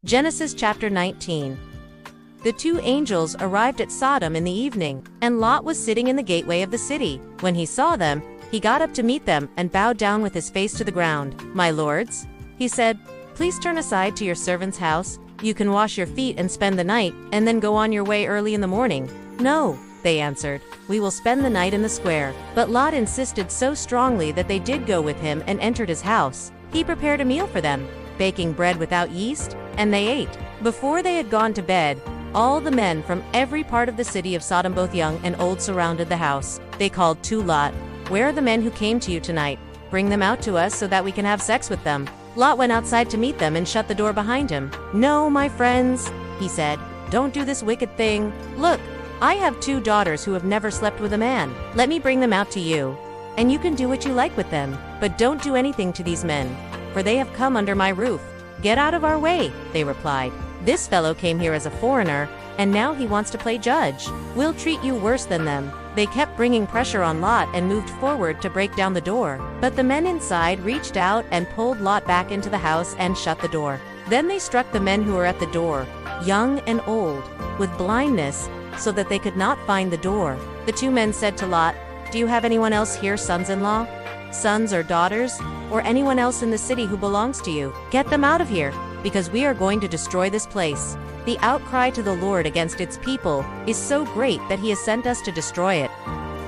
Genesis chapter 19. The two angels arrived at Sodom in the evening, and Lot was sitting in the gateway of the city. When he saw them, he got up to meet them and bowed down with his face to the ground. "My lords," he said, "please turn aside to your servant's house. You can wash your feet and spend the night, and then go on your way early in the morning." "No," they answered, "we will spend the night in the square." But Lot insisted so strongly that they did go with him and entered his house. He prepared a meal for them, baking bread without yeast, and they ate. Before they had gone to bed, all the men from every part of the city of Sodom, both young and old, surrounded the house. They called to Lot, "Where are the men who came to you tonight? Bring them out to us so that we can have sex with them." Lot went outside to meet them and shut the door behind him. "No, my friends," he said, "don't do this wicked thing. Look, I have 2 daughters who have never slept with a man. Let me bring them out to you, and you can do what you like with them. But don't do anything to these men, for they have come under my roof." "Get out of our way," they replied. "This fellow came here as a foreigner, and now he wants to play judge. We'll treat you worse than them." They kept bringing pressure on Lot and moved forward to break down the door. But the men inside reached out and pulled Lot back into the house and shut the door. Then they struck the men who were at the door, young and old, with blindness, so that they could not find the door. The 2 men said to Lot, "Do you have anyone else here, sons-in-law, sons or daughters, or anyone else in the city who belongs to you? Get them out of here, because we are going to destroy this place. The outcry to the Lord against its people is so great that he has sent us to destroy it."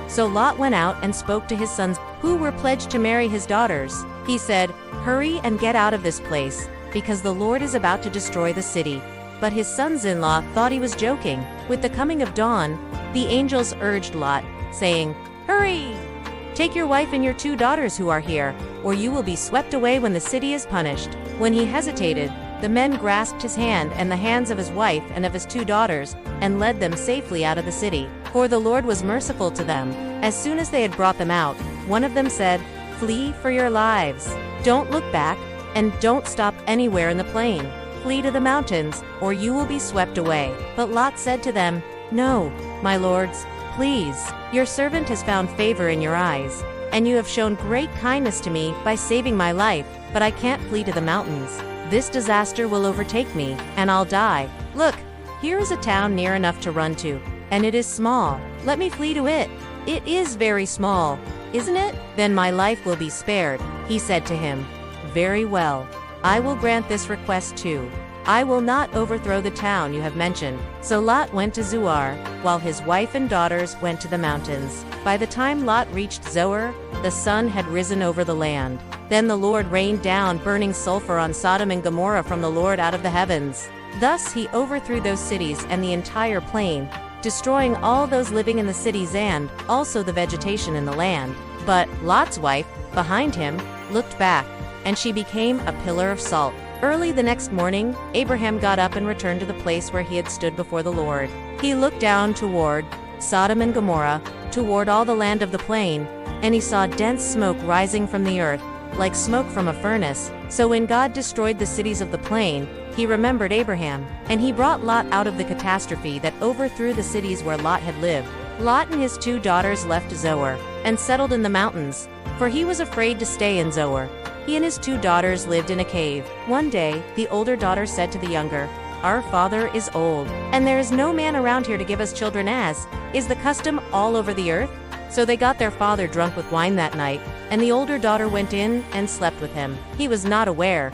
So Lot went out and spoke to his sons, who were pledged to marry his daughters. He said, "Hurry and get out of this place, because the Lord is about to destroy the city." But his sons-in-law thought he was joking. With the coming of dawn, the angels urged Lot, saying, "Hurry! Take your wife and your 2 daughters who are here, or you will be swept away when the city is punished." When he hesitated, the men grasped his hand and the hands of his wife and of his 2 daughters, and led them safely out of the city, for the Lord was merciful to them. As soon as they had brought them out, one of them said, "Flee for your lives. Don't look back, and don't stop anywhere in the plain. Flee to the mountains, or you will be swept away." But Lot said to them, "No, my lords, please. Your servant has found favor in your eyes, and you have shown great kindness to me by saving my life, but I can't flee to the mountains. This disaster will overtake me, and I'll die. Look, here is a town near enough to run to, and it is small. Let me flee to it." "It is very small, isn't it? Then my life will be spared." He said to him, "Very well, I will grant this request too. I will not overthrow the town you have mentioned." So Lot went to Zoar, while his wife and daughters went to the mountains. By the time Lot reached Zoar, the sun had risen over the land. Then the Lord rained down burning sulfur on Sodom and Gomorrah from the Lord out of the heavens. Thus he overthrew those cities and the entire plain, destroying all those living in the cities and also the vegetation in the land. But Lot's wife, behind him, looked back, and she became a pillar of salt. Early the next morning, Abraham got up and returned to the place where he had stood before the Lord. He looked down toward Sodom and Gomorrah, toward all the land of the plain, and he saw dense smoke rising from the earth, like smoke from a furnace. So when God destroyed the cities of the plain, he remembered Abraham, and he brought Lot out of the catastrophe that overthrew the cities where Lot had lived. Lot and his 2 daughters left Zoar, and settled in the mountains, for he was afraid to stay in Zoar. He and his 2 daughters lived in a cave. One day, the older daughter said to the younger, "Our father is old, and there is no man around here to give us children, as is the custom all over the earth." So they got their father drunk with wine that night, and the older daughter went in and slept with him. He was not aware